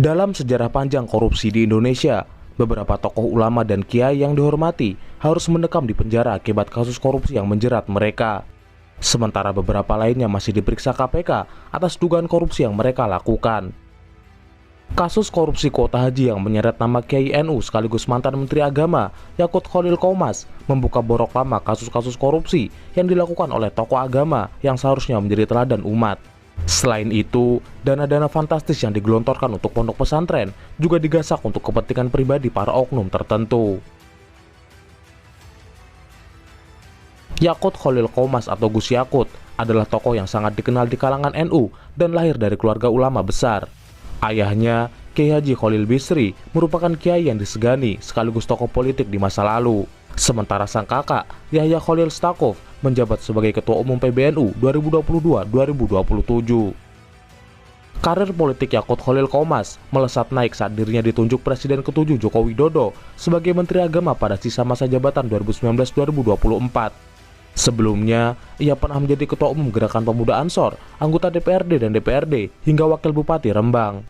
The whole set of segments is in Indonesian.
Dalam sejarah panjang korupsi di Indonesia, beberapa tokoh ulama dan kiai yang dihormati harus mendekam di penjara akibat kasus korupsi yang menjerat mereka. Sementara beberapa lainnya masih diperiksa KPK atas dugaan korupsi yang mereka lakukan. Kasus korupsi kuota haji yang menyeret nama Kiai NU sekaligus mantan Menteri Agama Yakut Khalil Qomas membuka borok lama kasus-kasus korupsi yang dilakukan oleh tokoh agama yang seharusnya menjadi teladan umat. Selain itu, dana-dana fantastis yang digelontorkan untuk pondok pesantren juga digasak untuk kepentingan pribadi para oknum tertentu. Yakut Khalil Qomas atau Gus Yakut adalah tokoh yang sangat dikenal di kalangan NU dan lahir dari keluarga ulama besar. Ayahnya, Kiai Haji Khalil Bisri, merupakan kiai yang disegani sekaligus tokoh politik di masa lalu. Sementara sang kakak, Yahya Khalil Stakuf, menjabat sebagai Ketua Umum PBNU 2022-2027. Karir politik Yakut Khalil Qomas melesat naik saat dirinya ditunjuk Presiden ke-7 Joko Widodo sebagai Menteri Agama pada sisa masa jabatan 2019-2024. Sebelumnya, ia pernah menjadi Ketua Umum Gerakan Pemuda Ansor, anggota DPRD dan DPRD, hingga Wakil Bupati Rembang.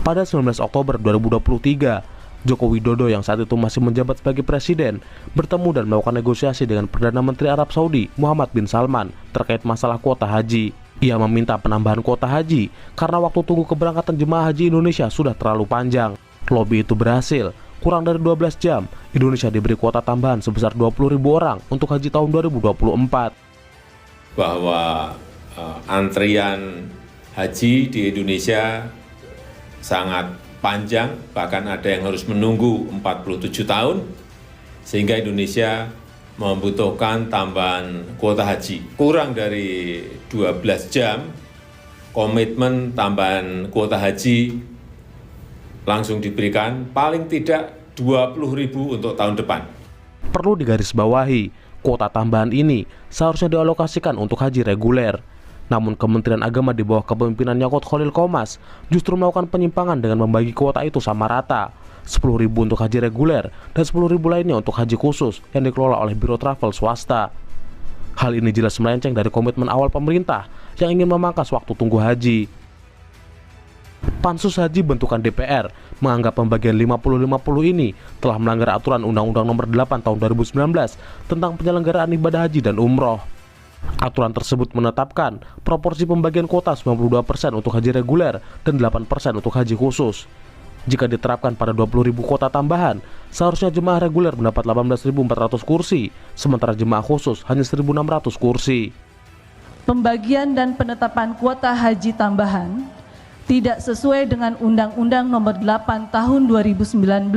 Pada 19 Oktober 2023, Joko Widodo yang saat itu masih menjabat sebagai presiden bertemu dan melakukan negosiasi dengan Perdana Menteri Arab Saudi Muhammad bin Salman terkait masalah kuota haji. Ia meminta penambahan kuota haji karena waktu tunggu keberangkatan jemaah haji Indonesia sudah terlalu panjang. Lobby itu berhasil. Kurang dari 12 jam, Indonesia diberi kuota tambahan sebesar 20.000 orang untuk haji tahun 2024. Bahwa antrian haji di Indonesia sangat panjang, bahkan ada yang harus menunggu 47 tahun, sehingga Indonesia membutuhkan tambahan kuota haji. Kurang dari 12 jam, komitmen tambahan kuota haji langsung diberikan, paling tidak 20.000 untuk tahun depan. Perlu digarisbawahi, kuota tambahan ini seharusnya dialokasikan untuk haji reguler. Namun Kementerian Agama di bawah kepemimpinan Yakut Khalil Qomas justru melakukan penyimpangan dengan membagi kuota itu sama rata. 10.000 untuk haji reguler dan 10.000 lainnya untuk haji khusus yang dikelola oleh biro travel swasta. Hal ini jelas melenceng dari komitmen awal pemerintah yang ingin memangkas waktu tunggu haji. Pansus Haji bentukan DPR menganggap pembagian 50-50 ini telah melanggar aturan Undang-Undang Nomor 8 Tahun 2019 tentang penyelenggaraan ibadah haji dan umroh. Aturan tersebut menetapkan proporsi pembagian kuota 92% untuk haji reguler dan 8% untuk haji khusus. Jika diterapkan pada 20.000 kuota tambahan, seharusnya jemaah reguler mendapat 18.400 kursi, sementara jemaah khusus hanya 1.600 kursi. Pembagian dan penetapan kuota haji tambahan tidak sesuai dengan Undang-Undang Nomor 8 Tahun 2019.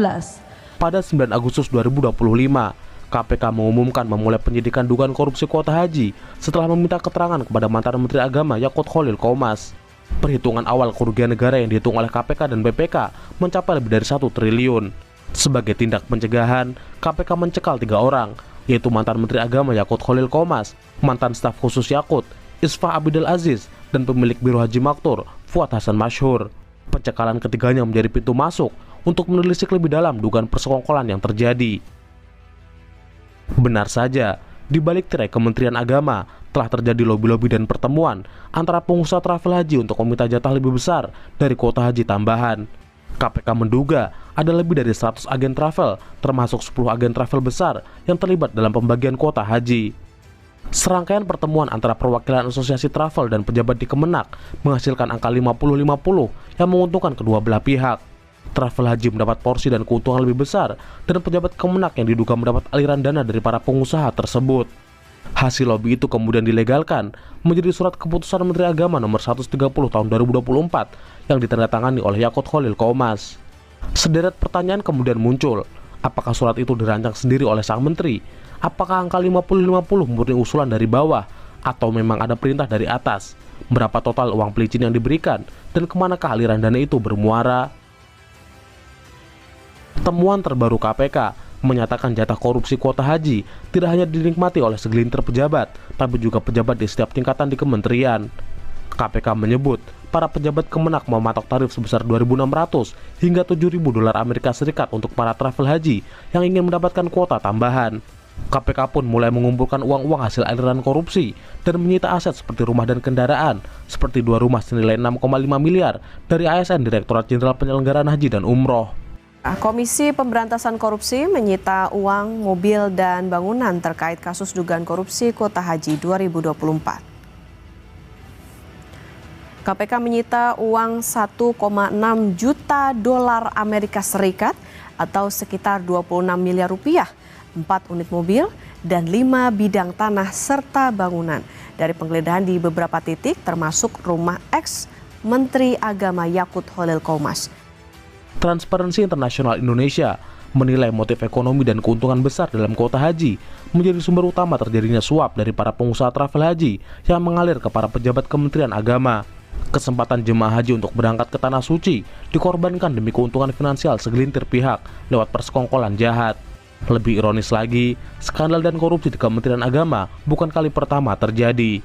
Pada 9 Agustus 2025, KPK mengumumkan memulai penyidikan dugaan korupsi kuota haji setelah meminta keterangan kepada mantan Menteri Agama Yakut Khalil Qomas. Perhitungan awal kerugian negara yang dihitung oleh KPK dan BPK mencapai lebih dari 1 triliun. Sebagai tindak pencegahan, KPK mencekal 3 orang, yaitu mantan Menteri Agama Yakut Khalil Qomas, mantan staf khusus Yakut, Isfah Abidul Aziz, dan pemilik Biro Haji Maktur, Fuad Hasan Masyhur. Pencekalan ketiganya menjadi pintu masuk untuk menelisik lebih dalam dugaan persekongkolan yang terjadi. Benar saja, di balik tirai Kementerian Agama telah terjadi lobi-lobi dan pertemuan antara pengusaha travel haji untuk meminta jatah lebih besar dari kuota haji tambahan. KPK menduga ada lebih dari 100 agen travel, termasuk 10 agen travel besar yang terlibat dalam pembagian kuota haji. Serangkaian pertemuan antara perwakilan asosiasi travel dan pejabat di Kemenak menghasilkan angka 50-50 yang menguntungkan kedua belah pihak. Travel haji mendapat porsi dan keuntungan lebih besar, dan pejabat Kemenak yang diduga mendapat aliran dana dari para pengusaha tersebut. Hasil lobby itu kemudian dilegalkan menjadi surat keputusan Menteri Agama Nomor 130 Tahun 2024 yang ditandatangani oleh Yakut Khalil Qomas. Sederet pertanyaan kemudian muncul. Apakah surat itu dirancang sendiri oleh sang menteri? Apakah angka 50-50 murni usulan dari bawah? Atau memang ada perintah dari atas? Berapa total uang pelicin yang diberikan? Dan kemanakah aliran dana itu bermuara? Temuan terbaru KPK menyatakan jatah korupsi kuota haji tidak hanya dinikmati oleh segelintir pejabat, tapi juga pejabat di setiap tingkatan di kementerian. KPK menyebut para pejabat Kemenak mematok tarif sebesar 2.600 hingga 7.000 dolar Amerika Serikat untuk para travel haji yang ingin mendapatkan kuota tambahan. KPK pun mulai mengumpulkan uang-uang hasil aliran korupsi dan menyita aset seperti rumah dan kendaraan, seperti 2 rumah senilai 6,5 miliar dari ASN Direktorat Jenderal Penyelenggaraan Haji dan Umroh. Komisi Pemberantasan Korupsi menyita uang, mobil, dan bangunan terkait kasus dugaan korupsi kuota haji 2024. KPK menyita uang 1,6 juta dolar Amerika Serikat atau sekitar 26 miliar rupiah, 4 unit mobil, dan 5 bidang tanah serta bangunan dari penggeledahan di beberapa titik termasuk rumah ex-Menteri Agama Yakut Khalil Qomas. Transparansi Internasional Indonesia menilai motif ekonomi dan keuntungan besar dalam kuota haji menjadi sumber utama terjadinya suap dari para pengusaha travel haji yang mengalir ke para pejabat Kementerian Agama. Kesempatan jemaah haji untuk berangkat ke Tanah Suci dikorbankan demi keuntungan finansial segelintir pihak lewat persekongkolan jahat. Lebih ironis lagi, skandal dan korupsi di Kementerian Agama bukan kali pertama terjadi.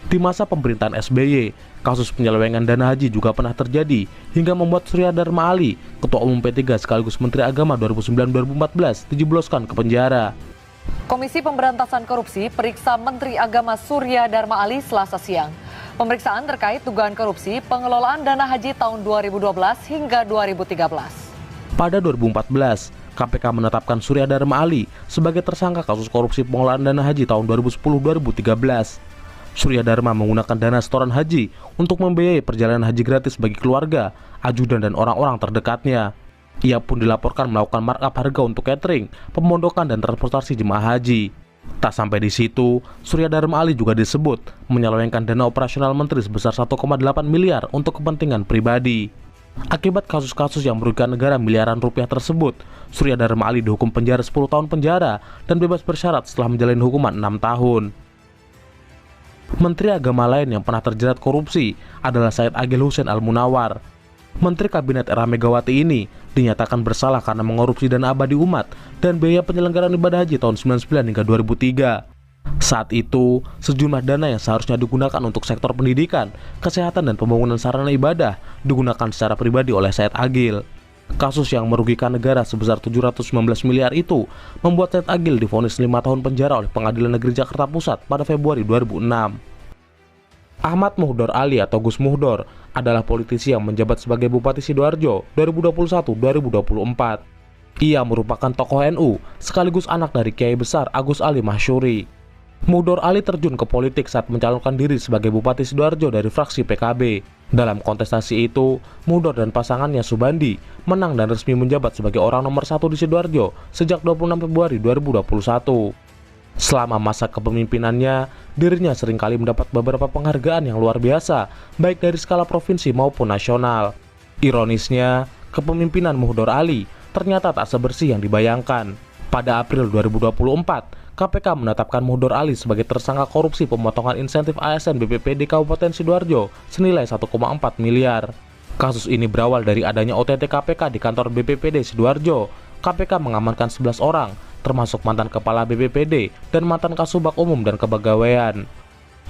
Di masa pemerintahan SBY, kasus penyelewengan dana haji juga pernah terjadi hingga membuat Surya Dharma Ali, Ketua Umum P3 sekaligus Menteri Agama 2009-2014, dijebloskan ke penjara. Komisi Pemberantasan Korupsi periksa Menteri Agama Surya Dharma Ali Selasa siang. Pemeriksaan terkait dugaan korupsi pengelolaan dana haji tahun 2012 hingga 2013. Pada 2014, KPK menetapkan Surya Dharma Ali sebagai tersangka kasus korupsi pengelolaan dana haji tahun 2010-2013. Surya Dharma menggunakan dana setoran haji untuk membiayai perjalanan haji gratis bagi keluarga, ajudan, dan orang-orang terdekatnya. Ia pun dilaporkan melakukan markup harga untuk catering, pemondokan, dan transportasi jemaah haji. Tak sampai di situ, Surya Dharma Ali juga disebut menyelewengkan dana operasional menteri sebesar 1,8 miliar untuk kepentingan pribadi. Akibat kasus-kasus yang merugikan negara miliaran rupiah tersebut, Surya Dharma Ali dihukum penjara 10 tahun penjara dan bebas bersyarat setelah menjalani hukuman 6 tahun. Menteri Agama lain yang pernah terjerat korupsi adalah Said Agil Hussein Al-Munawar. Menteri Kabinet era Megawati ini dinyatakan bersalah karena mengkorupsi dana abadi umat dan biaya penyelenggaraan ibadah haji tahun 99 hingga 2003. Saat itu, sejumlah dana yang seharusnya digunakan untuk sektor pendidikan, kesehatan, dan pembangunan sarana ibadah digunakan secara pribadi oleh Said Agil. Kasus yang merugikan negara sebesar 719 miliar itu membuat Said Agil divonis 5 tahun penjara oleh Pengadilan Negeri Jakarta Pusat pada Februari 2006. Ahmad Muhdor Ali atau Gus Muhdor adalah politisi yang menjabat sebagai Bupati Sidoarjo 2021-2024. Ia merupakan tokoh NU sekaligus anak dari Kiai Besar Agus Ali Masyuri. Muhdor Ali terjun ke politik saat mencalonkan diri sebagai Bupati Sidoarjo dari fraksi PKB. Dalam kontestasi itu, Muhdor dan pasangannya Subandi menang dan resmi menjabat sebagai orang nomor 1 di Sidoarjo sejak 26 Februari 2021. Selama masa kepemimpinannya, dirinya seringkali mendapat beberapa penghargaan yang luar biasa, baik dari skala provinsi maupun nasional. Ironisnya, kepemimpinan Muhdor Ali ternyata tak sebersih yang dibayangkan. Pada April 2024, KPK menetapkan Muhdor Ali sebagai tersangka korupsi pemotongan insentif ASN BPPD Kabupaten Sidoarjo senilai 1,4 miliar. Kasus ini berawal dari adanya OTT KPK di kantor BPPD Sidoarjo. KPK mengamankan 11 orang, termasuk mantan kepala BPPD dan mantan Kasubag Umum dan Kepegawaian.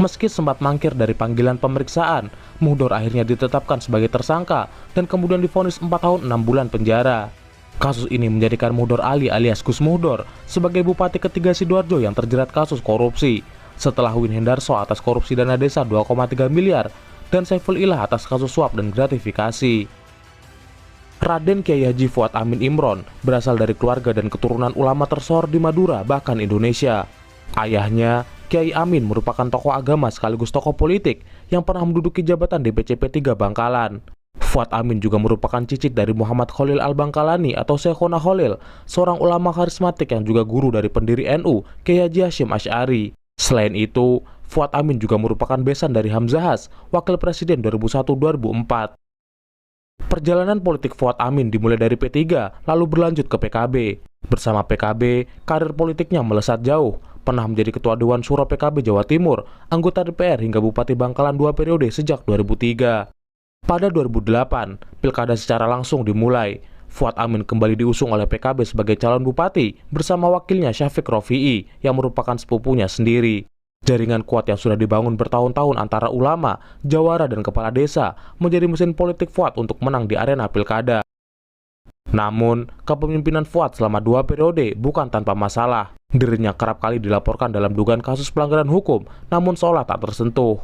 Meski sempat mangkir dari panggilan pemeriksaan, Muhdor akhirnya ditetapkan sebagai tersangka dan kemudian divonis 4 tahun 6 bulan penjara. Kasus ini menjadikan Muhdor Ali alias Gus Muhdor sebagai Bupati ketiga Sidoarjo yang terjerat kasus korupsi, setelah Win Hendarso atas korupsi dana desa 2,3 miliar dan Saiful Ilah atas kasus suap dan gratifikasi. Raden Kiai Haji Fuad Amin Imron berasal dari keluarga dan keturunan ulama tersohor di Madura bahkan Indonesia. Ayahnya, Kiai Amin merupakan tokoh agama sekaligus tokoh politik yang pernah menduduki jabatan DPC P3 Bangkalan. Fuad Amin juga merupakan cicit dari Muhammad Khalil Al-Bangkalani atau Syekhona Khalil, seorang ulama karismatik yang juga guru dari pendiri NU, Kiai Haji Hashim Asy'ari. Selain itu, Fuad Amin juga merupakan besan dari Hamzahas, Wakil Presiden 2001-2004. Perjalanan politik Fuad Amin dimulai dari P3, lalu berlanjut ke PKB. Bersama PKB, karir politiknya melesat jauh. Pernah menjadi Ketua Dewan Syuro PKB Jawa Timur, anggota DPR hingga Bupati Bangkalan 2 periode sejak 2003. Pada 2008, pilkada secara langsung dimulai. Fuad Amin kembali diusung oleh PKB sebagai calon bupati bersama wakilnya Syafiq Rofi'i yang merupakan sepupunya sendiri. Jaringan kuat yang sudah dibangun bertahun-tahun antara ulama, jawara, dan kepala desa menjadi mesin politik Fuad untuk menang di arena pilkada. Namun, kepemimpinan Fuad selama 2 periode bukan tanpa masalah. Dirinya kerap kali dilaporkan dalam dugaan kasus pelanggaran hukum, namun seolah tak tersentuh.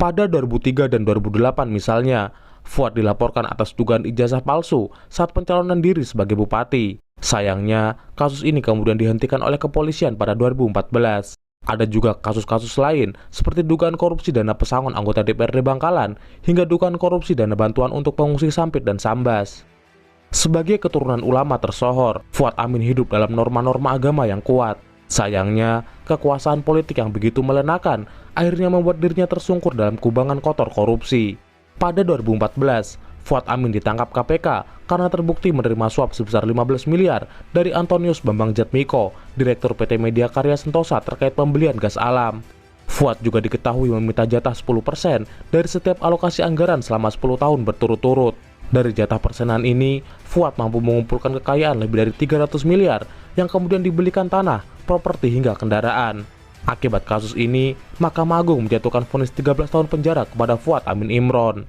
Pada 2003 dan 2008 misalnya, Fuad dilaporkan atas dugaan ijazah palsu saat pencalonan diri sebagai bupati. Sayangnya, kasus ini kemudian dihentikan oleh kepolisian pada 2014. Ada juga kasus-kasus lain seperti dugaan korupsi dana pesangon anggota DPRD Bangkalan hingga dugaan korupsi dana bantuan untuk pengungsi Sampit dan Sambas. Sebagai keturunan ulama tersohor, Fuad Amin hidup dalam norma-norma agama yang kuat. Sayangnya, kekuasaan politik yang begitu melenakan akhirnya membuat dirinya tersungkur dalam kubangan kotor korupsi. Pada 2014, Fuad Amin ditangkap KPK karena terbukti menerima suap sebesar 15 miliar dari Antonius Bambang Jatmiko, Direktur PT Media Karya Sentosa terkait pembelian gas alam. Fuad juga diketahui meminta jatah 10% dari setiap alokasi anggaran selama 10 tahun berturut-turut. Dari jatah persenan ini, Fuad mampu mengumpulkan kekayaan lebih dari 300 miliar yang kemudian dibelikan tanah, properti hingga kendaraan. Akibat kasus ini, Mahkamah Agung menjatuhkan vonis 13 tahun penjara kepada Fuad Amin Imron.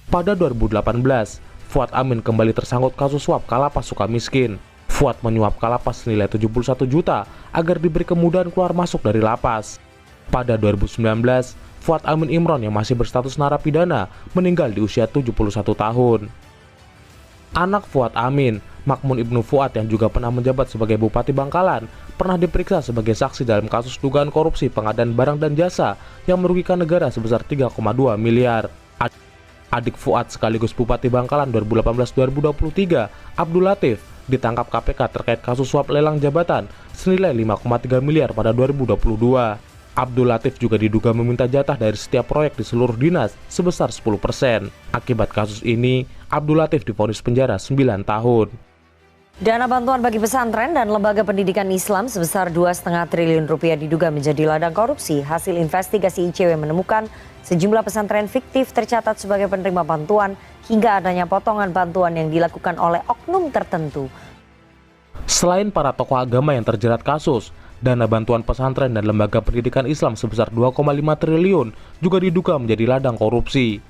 Pada 2018, Fuad Amin kembali tersangkut kasus suap Kalapas Sukamiskin. Fuad menyuap Kalapas senilai 71 juta agar diberi kemudahan keluar masuk dari lapas. Pada 2019, Fuad Amin Imron yang masih berstatus narapidana meninggal di usia 71 tahun. Anak Fuad Amin, Makmun Ibnu Fuad yang juga pernah menjabat sebagai Bupati Bangkalan, pernah diperiksa sebagai saksi dalam kasus dugaan korupsi pengadaan barang dan jasa yang merugikan negara sebesar 3,2 miliar. Adik Fuad sekaligus Bupati Bangkalan 2018-2023, Abdul Latif, ditangkap KPK terkait kasus suap lelang jabatan senilai 5,3 miliar pada 2022. Abdul Latif juga diduga meminta jatah dari setiap proyek di seluruh dinas sebesar 10%. Akibat kasus ini, Abdul Latif divonis penjara 9 tahun. Dana bantuan bagi pesantren dan lembaga pendidikan Islam sebesar 2,5 triliun rupiah diduga menjadi ladang korupsi. Hasil investigasi ICW menemukan sejumlah pesantren fiktif tercatat sebagai penerima bantuan hingga adanya potongan bantuan yang dilakukan oleh oknum tertentu. Selain para tokoh agama yang terjerat kasus, dana bantuan pesantren dan lembaga pendidikan Islam sebesar 2,5 triliun juga diduga menjadi ladang korupsi.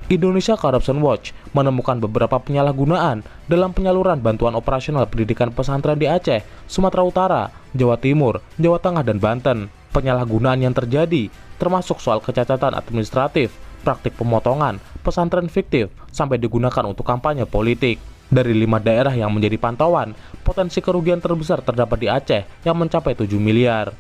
Indonesia Corruption Watch menemukan beberapa penyalahgunaan dalam penyaluran bantuan operasional pendidikan pesantren di Aceh, Sumatera Utara, Jawa Timur, Jawa Tengah, dan Banten. Penyalahgunaan yang terjadi termasuk soal kecacatan administratif, praktik pemotongan, pesantren fiktif, sampai digunakan untuk kampanye politik. Dari 5 daerah yang menjadi pantauan, potensi kerugian terbesar terdapat di Aceh yang mencapai 7 miliar.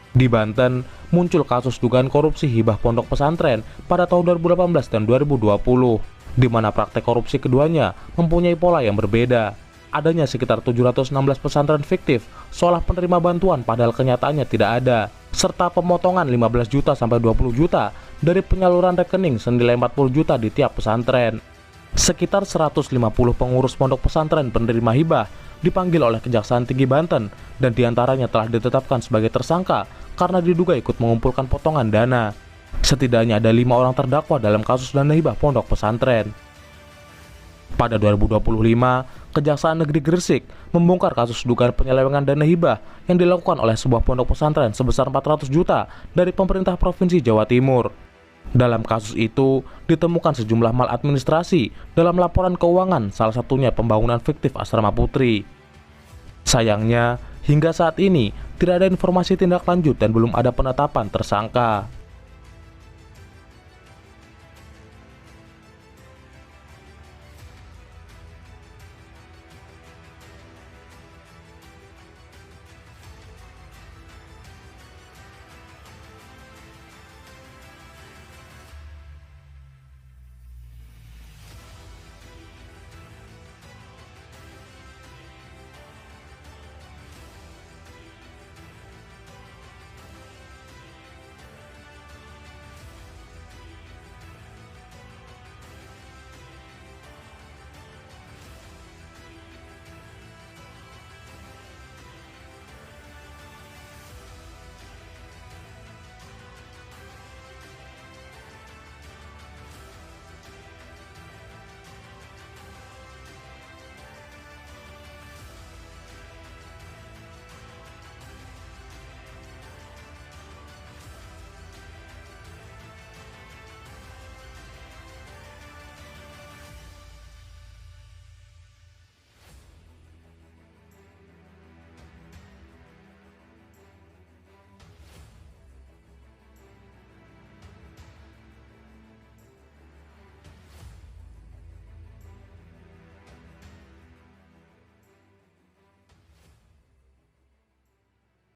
Di Banten, muncul kasus dugaan korupsi hibah pondok pesantren pada tahun 2018 dan 2020, di mana praktek korupsi keduanya mempunyai pola yang berbeda. Adanya sekitar 716 pesantren fiktif seolah penerima bantuan padahal kenyataannya tidak ada, serta pemotongan 15 juta sampai 20 juta dari penyaluran rekening senilai 40 juta di tiap pesantren. Sekitar 150 pengurus pondok pesantren penerima hibah dipanggil oleh Kejaksaan Tinggi Banten dan diantaranya telah ditetapkan sebagai tersangka karena diduga ikut mengumpulkan potongan dana. Setidaknya ada 5 orang terdakwa dalam kasus dana hibah pondok pesantren. Pada 2025, Kejaksaan Negeri Gresik membongkar kasus dugaan penyelewengan dana hibah yang dilakukan oleh sebuah pondok pesantren sebesar 400 juta dari pemerintah Provinsi Jawa Timur. Dalam kasus itu, ditemukan sejumlah maladministrasi dalam laporan keuangan, salah satunya pembangunan fiktif asrama putri. Sayangnya, hingga saat ini tidak ada informasi tindak lanjut dan belum ada penetapan tersangka.